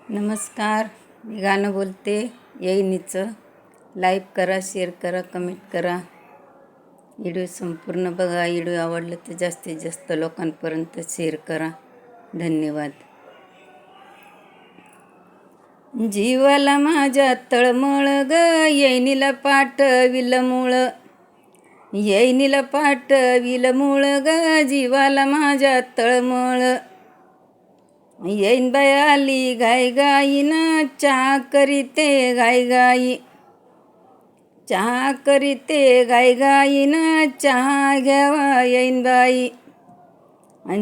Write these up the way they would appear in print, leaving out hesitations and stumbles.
नमस्कार, मी गाणं बोलते येईनीचं. लाईक करा, शेअर करा, कमेंट करा. व्हिडिओ संपूर्ण बघा. व्हिडिओ आवडलं तर जास्तीत जास्त लोकांपर्यंत शेअर करा. धन्यवाद. जीवाला माझ्या तळमळ ग, येईनीला पाठविलं मूळ. येईनीला पाठविलं मूळ ग, जीवाला माझ्या तळमळ. येईन बाई आली गाई गाईनं, चहा करीते गाई गाई. चहा करीते गाई गाईनं, चहा घ्यावा येईन बाई.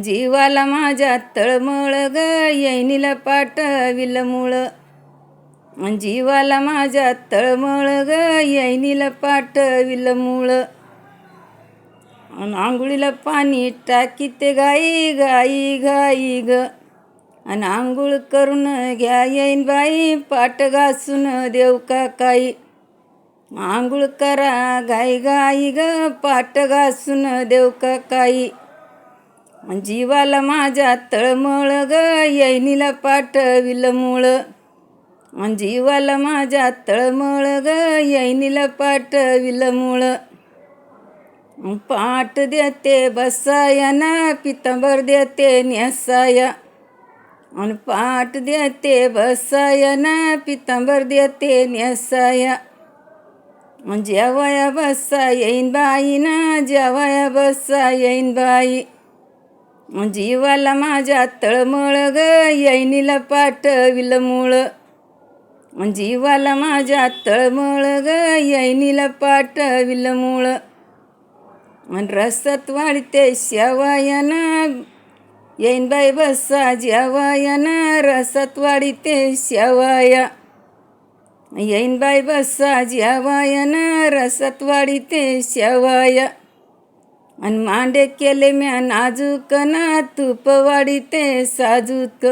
जीवाला माझ्या तळमळ ग, येईनीला पाठविलं मूळ. जीवाला माझ्या तळमळ ग, येईनीला पाठविलं मूळ. आंघोळीला पाणी टाकीते गाई गाई गाई ग. आंघोळ करून घ्या येईन बाई, पाट घासून देऊ का काही. आंघोळ करा गाई गाई ग, पाट घासून देऊ का काही. जीवाला माझ्या तळमळ ग, येईनीला पाठविलं मूळ. जीवाला माझ्या तळमळ ग, येईनीला पाठविलं मूळ. पाट देते बसाया ना, पितांबर देते नेसाया. पाट देते बसाया ना, पितांबर देते नेसाया. जेवाया बसा येईन बाई ना, जेवाया बसा येईन बाई. जीवाला माझ्या तळमळ ग, येईनीला पाठविलं मूळ. जीवाला माझ्या तळमळ ग, येईनीला पाठविलं मूळ. रसात वाढते शेवाया ना, येईन बाई बसा जेवाया ना, रसात वाढीते शेवाया. येईन बाई बसा जेवाया ना, रसात वाढीते शेवाया. मांडे केले म्या नाजूक ना, तूप वाढीते साजूक.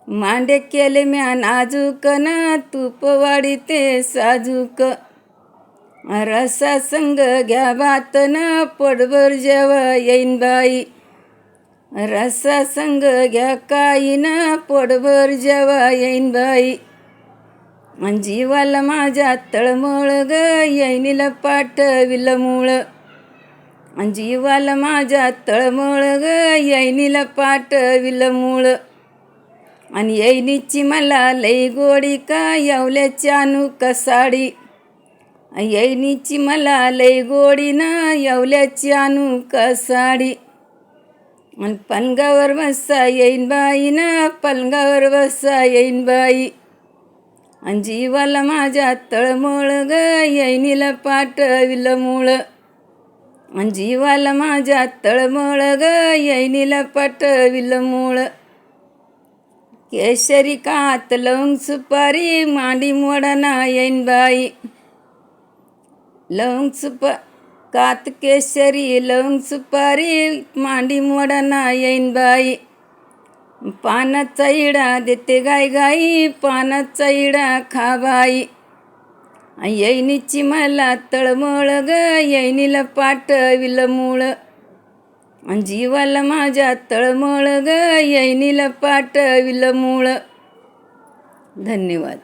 मांडे केले म्या नाजूक ना, तूप वाढीते साजूक. रसा संग घ्या भात ना, पोटभर जेवा येईन बाई. रसा संग घ्या काही ना, पोटभर जेवा येईन बाई. जीवाला माझ्या तळमळ ग, येईनीला पाठविलं मूळ. जीवाला माझ्या तळमळ ग, येईनीला पाठविलं मूळ. येईनीची मला लई गोडी का, येवल्याची आणू का साडी. येईनीची मला लई गोडी ना, येवल्याची आणू का साडी. पलंगावर बसा येईन बाई ना, पलंगावर बसा येईन बाई. जीवाला माझ्या तळमळ ग, येईनीला पाठविलं मूळ. जीवाला माझ्या तळमळ ग, येईनीला पाठविलं मूळ. केशरी कात लवंग सुपारी, मांडी मोडना येईन बाई. कात केशरी लवंग सुपारी, मांडी मोडना येईन बाई. पानाचा इडा देते गाई गाई, पानाचा इडा खा बाई. येईनीची मला तळमळ ग, येईनीला पाठविलं मूळ. जीवाला माझ्या तळमळ ग, येईनीला पाठविलं मूळ. धन्यवाद.